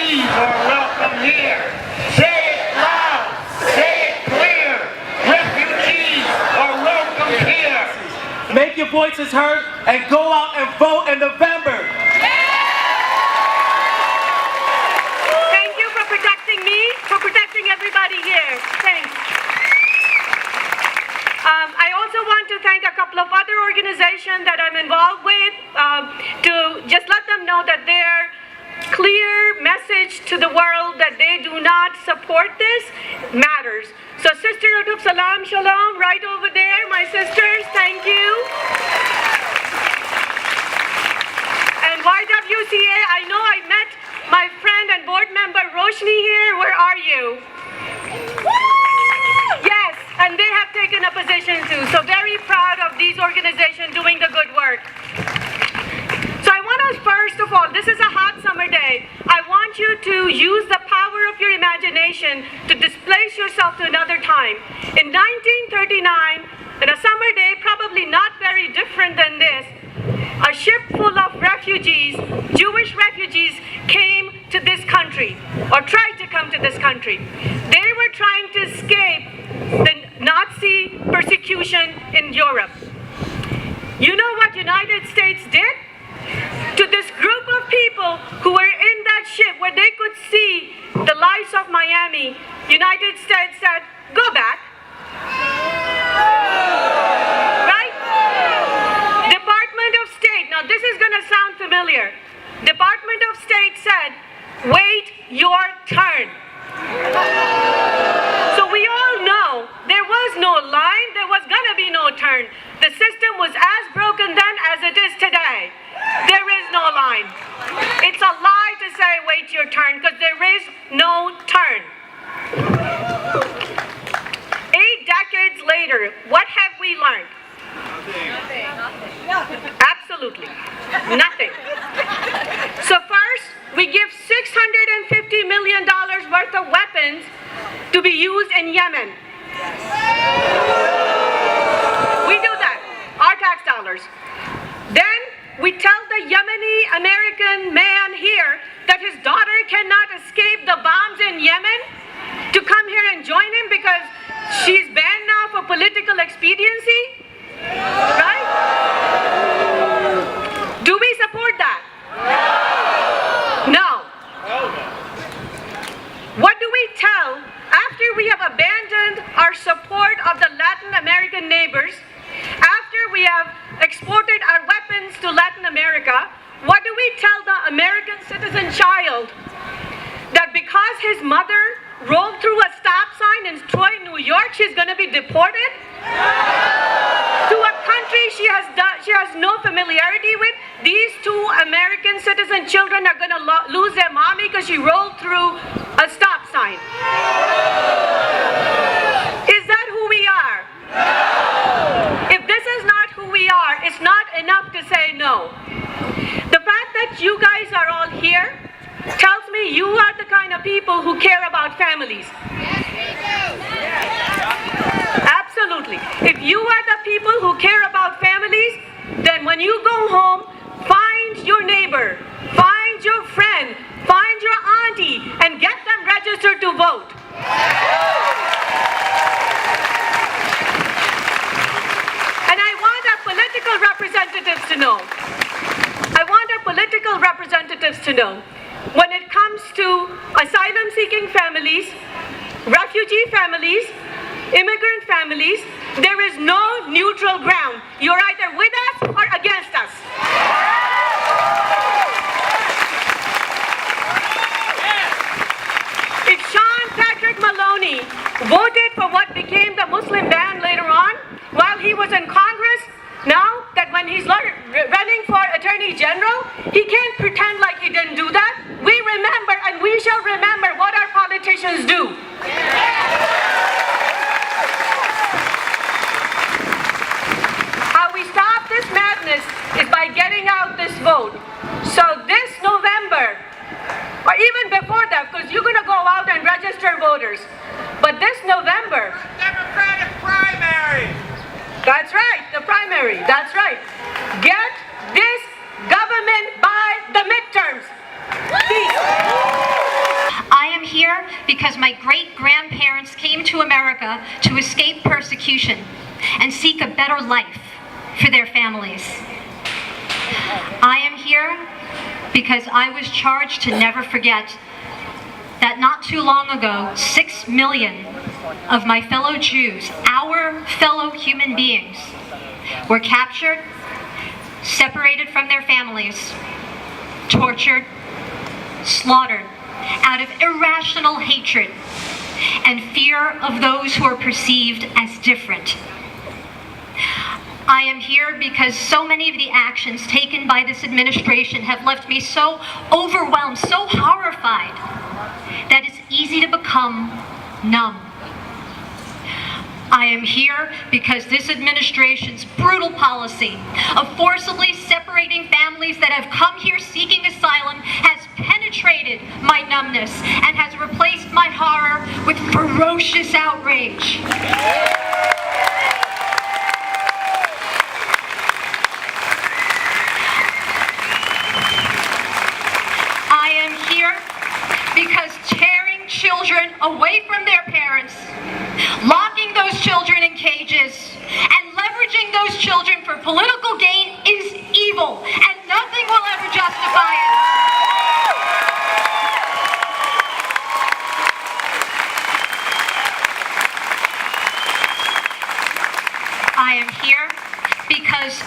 refugees are welcome here. Say it loud. Say it clear. Refugees are welcome here. Make your voices heard and go out and vote in November. Thank you for protecting me, for protecting everybody here. Thanks. I also want to thank a couple of other organizations that I'm involved with to just let them know that their clear message to the world that they do not support this matters. So Sister Udub Salam Shalom right over there, my sisters, thank you. And YWCA, I know I met my friend and board member Roshni here. Where are you? Yes, and they have taken a position too. So very proud of these organizations doing the good work. So I want to, first of all, this is a hot summer day. I want you to use the power of your imagination to displace yourself to another time. In 1939, in a summer day, probably not very different than this, a ship full of refugees, Jewish refugees, came to this country, or tried to come to this country. They were trying to escape the Nazi persecution in Europe. You know what United States did? To this group of people who were in that ship where they could see the lights of Miami, United States said, go back. Right? Department of State, now this is going to sound familiar. Department of State said, wait your turn. So we all know there was no line, there was going to be no turn. The system was as broken then as it is today. There is no line. It's a lie to say wait your turn, because there is no turn. 8 decades later, what have we learned? Nothing. Absolutely nothing. So first, we give $650 million worth of weapons to be used in Yemen. We do that, our tax dollars. Then we tell the Yemeni American man here that his daughter cannot escape the bombs in Yemen to come here and join him because she's banned now for political expediency. Right? Do we support that? No. What do we tell after we have abandoned our support of the Latin American neighbors, after we have exported our weapons to Latin America? What do we tell the American citizen child? That because his mother rolled through a stop sign in Troy, New York, she's going to be deported to a country she has no familiarity with? These 2 American citizen children are going to lose their mommy because she rolled through a stop sign. Is that who we are? If this is not who we are, it's not enough to say no. The fact that you guys are all here tells me you are the kind of people who care about families. Absolutely. If you are the people who care about families, then when you go home, find your neighbor, find your friend, find your auntie, and get them registered to vote. And I want our political representatives to know. When it comes to asylum-seeking families, refugee families, immigrant families, there is no neutral ground. You're either with us or against us. If Sean Patrick Maloney voted for what became the Muslim ban later on, while he was in Congress, now that when he's running for Attorney General, he can't pretend like he didn't do that. We remember, and we shall remember what our politicians do. How we stop this madness is by getting out this vote. So this November, or even before that, because you're going to go out and register voters, but this November, Democratic primary. That's right, the primary, that's right. Get this government by the midterms. Peace. because my great-grandparents came to America to escape persecution and seek a better life for their families. I am here because I was charged to never forget that not too long ago, 6 million of my fellow Jews, our fellow human beings, were captured, separated from their families, tortured, slaughtered out of irrational hatred and fear of those who are perceived as different. I am here because so many of the actions taken by this administration have left me so overwhelmed, so horrified, that it's easy to become numb. I am here because this administration's brutal policy of forcibly separating families that have come here seeking asylum has penetrated my numbness and has replaced my horror with ferocious outrage. I am here because tearing children away from their parents, locking those children in cages, and leveraging those children for political gain is evil, and nothing will ever justify it. I am here because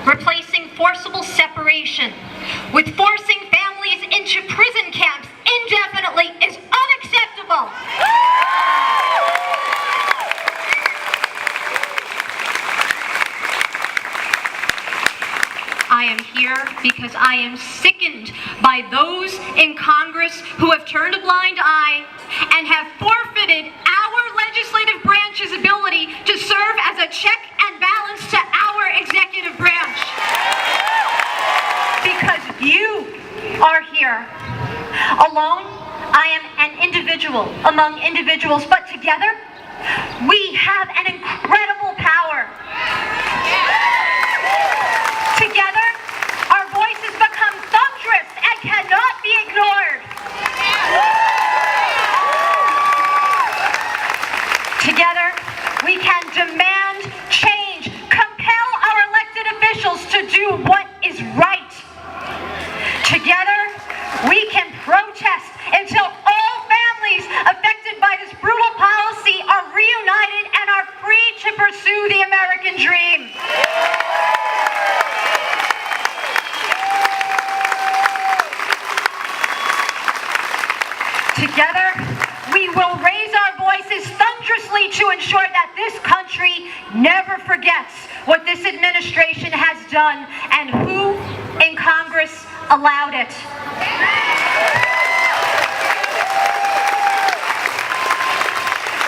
replacing forcible separation with forcing families into prison camps indefinitely is unacceptable. I am here because I am sickened by those in Congress who have turned a blind eye and have forfeited our legislative branch's ability to serve as a check and balance to our executive branch. Because you are here. Alone, I am an individual among individuals, but together, we have an incredible power. Together, our voices become thunderous and cannot be ignored. Together, we can demand change, compel our elected officials to do what is right. Together, we can protest until all families affected by this brutal policy are reunited and are free to pursue the American dream. Together, we will raise our voices thunderously to ensure that this country never forgets what this administration has done and who in Congress allowed it.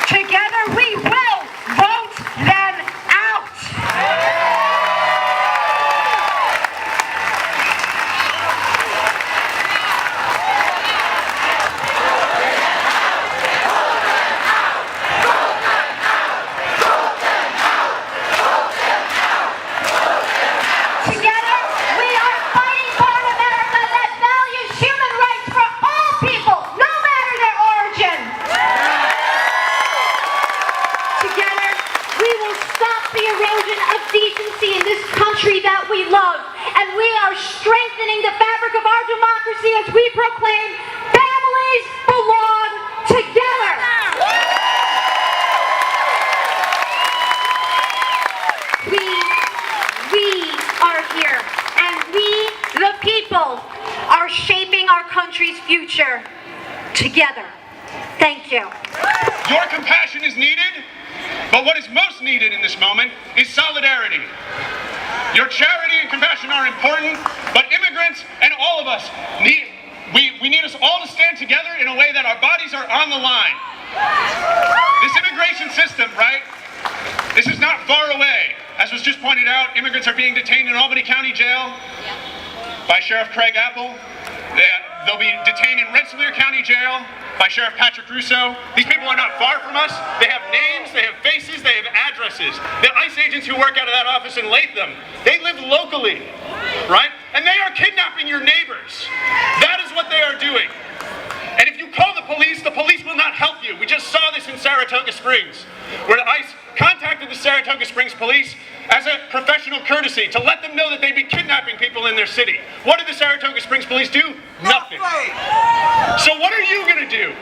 Together, we will vote them out. Together, we are fighting for an America that values human rights for all people, no matter their origin. Together, we will stop the erosion of decency in this country that we love, and we are strengthening the fabric of our democracy as we proclaim families belong together. We are here, and we, the people, are shaping our country's future together. Thank you. Your compassion is needed, but what is most needed in this moment is solidarity. Your charity and compassion are important, but immigrants and all of us need us all to stand together in a way that our bodies are on the line. This immigration system, right? This is not far away. As was just pointed out, immigrants are being detained in Albany County Jail by Sheriff Craig Apple. They'll be detained in Rensselaer County Jail by Sheriff Patrick Russo. These people are not far from us. They have names, they have faces, they have addresses. The ICE agents who work out of that office in Latham, they live locally, right? And they are kidnapping your neighbors. That is what they are doing. And if you call the police will not help. Saratoga Springs, where ICE contacted the Saratoga Springs police as a professional courtesy to let them know that they'd be kidnapping people in their city. What did the Saratoga Springs police do? Nothing. So what are you going to do?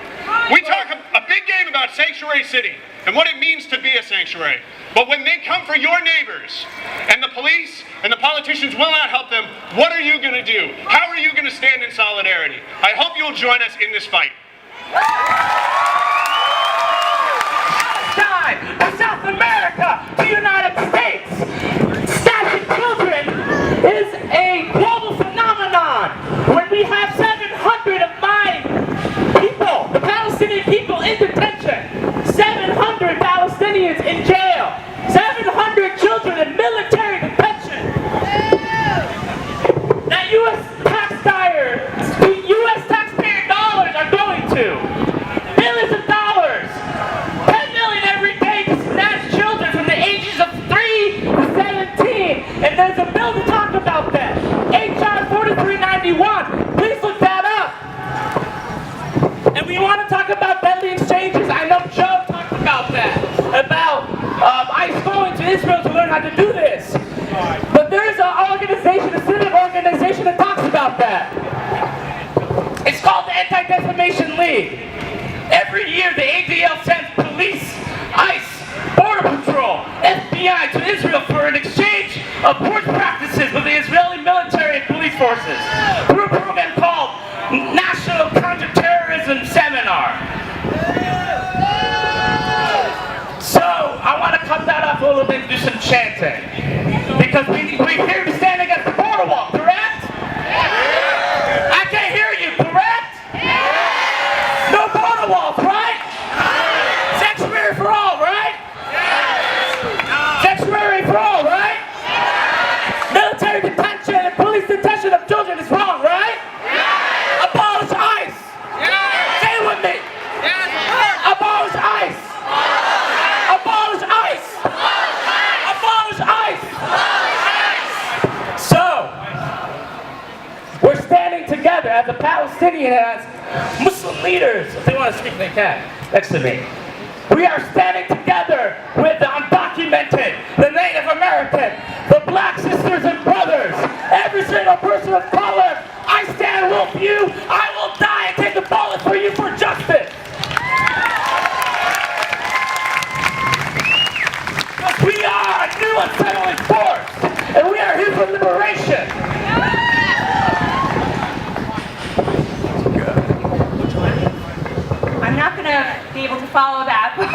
We talk a big game about sanctuary city and what it means to be a sanctuary. But when they come for your neighbors and the police and the politicians will not help them, what are you going to do? How are you going to stand in solidarity? I hope you'll join us in this fight. Time for South America, the United States. Snatching children is a global phenomenon. When we have 700 of my people, the Palestinian people in detention, 700 Palestinians in jail, 700 children in military detention. That U.S. taxpayer dollars are going to billions of dollars, 10 million every day to snatch children from the ages of 3 to 17. And there's a bill to talk about that. H.R. 4391. Please look that up. And we want to talk about deadly exchanges. I know Joe talked about that. About ICE going to Israel to learn how to do this. But there's an organization, a civic organization that talks about that. It's called the Anti-Defamation League. Every year the ADL sends police, ICE, Border Patrol, FBI to Israel for an exchange of work practices with the Israeli military and police forces through a program called National Counterterrorism Seminar. So I want to cut that off a little bit and do some chanting. Because we're here to stand against the border wall, correct? I can't hear you, correct? No border walls, right? Sanctuary for all, right? Sanctuary for all, right? Military detention and police detention of children is wrong, right? Abolish ICE. Say it with me. Abolish ICE. Abolish ICE. Abolish ICE. So, we're standing together as a Palestinian and as Muslim leaders. If they want to speak, they can. Next to me. We are standing together with the undocumented, the Native American, the black sisters and brothers, every single person of color. I stand with you. I will die and take a bullet for you for justice. Because we are a new unsettling force, and we are here for liberation. I'm not going to be able to follow that, but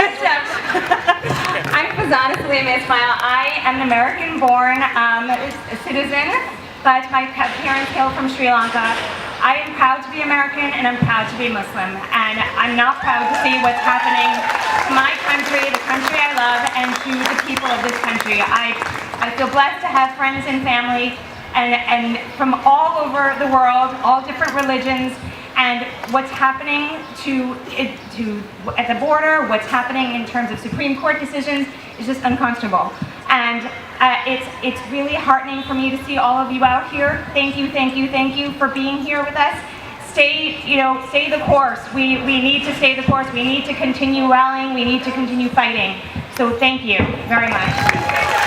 I'm Fazana Salima Ismail. I am an American-born citizen, but my parents hail from Sri Lanka. I am proud to be American, and I'm proud to be Muslim. And I'm not proud to see what's happening to my country, the country I love, and to the people of this country. I feel blessed to have friends and family and from all over the world, all different religions. And what's happening at the border, what's happening in terms of Supreme Court decisions is just unconscionable. And it's really heartening for me to see all of you out here. Thank you, thank you, thank you for being here with us. Stay the course. We need to stay the course. We need to continue rallying. We need to continue fighting. So thank you very much.